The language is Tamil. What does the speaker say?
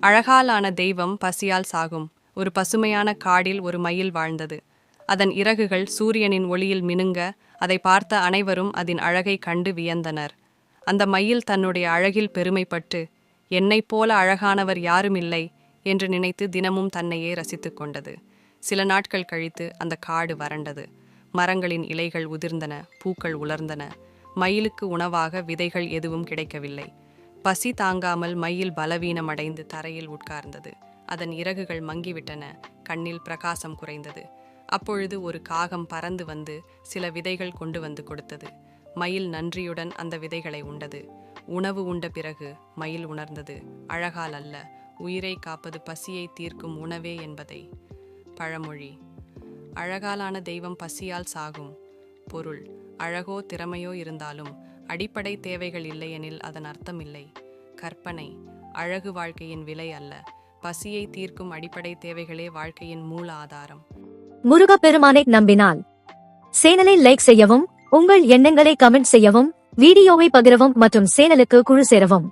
அழகாலான தெய்வம் பசியால் சாகும். ஒரு பசுமையான காடில் ஒரு மயில் வாழ்ந்தது. அதன் இறகுகள் சூரியனின் ஒளியில் மினுங்க, அதை பார்த்த அனைவரும் அதன் அழகை கண்டு வியந்தனர். அந்த மயில் தன்னுடைய அழகில் பெருமைப்பட்டு, என்னைப் போல அழகானவர் யாருமில்லை என்று நினைத்து தினமும் தன்னையே ரசித்துக் கொண்டது. சில நாட்கள் கழித்து அந்த காடு வறண்டது. மரங்களின் இலைகள் உதிர்ந்தன, பூக்கள் உலர்ந்தன. மயிலுக்கு உணவாக விதைகள் எதுவும் கிடைக்கவில்லை. பசி தாங்காமல் மயில் பலவீனமடைந்து தரையில் உட்கார்ந்தது. அதன் இறகுகள் மங்கிவிட்டன, கண்ணில் பிரகாசம் குறைந்தது. அப்பொழுது ஒரு காகம் பறந்து வந்து சில விதைகள் கொண்டு வந்து கொடுத்தது. மயில் நன்றியுடன் அந்த விதைகளை உண்டது. உணவு உண்ட பிறகு மயில் உணர்ந்தது, அழகால் அல்ல, உயிரை காப்பது பசியை தீர்க்கும் உணவே என்பதை. பழமொழி. அழகாலான தெய்வம் பசியால் சாகும். பொருள்: அழகோ திறமையோ இருந்தாலும் அடிப்படை தேவைகள் இல்லையெனில் அதன் அர்த்தம் இல்லை. கற்பனை: அழகு வாழ்க்கையின் விலை அல்ல, பசியை தீர்க்கும் அடிப்படை தேவைகளே வாழ்க்கையின் மூல ஆதாரம். முருகப்பெருமானை நம்பினால் சேனலை லைக் செய்யவும், உங்கள் எண்ணங்களை கமெண்ட் செய்யவும், வீடியோவை பகிரவும் மற்றும் சேனலுக்கு குழு சேரவும்.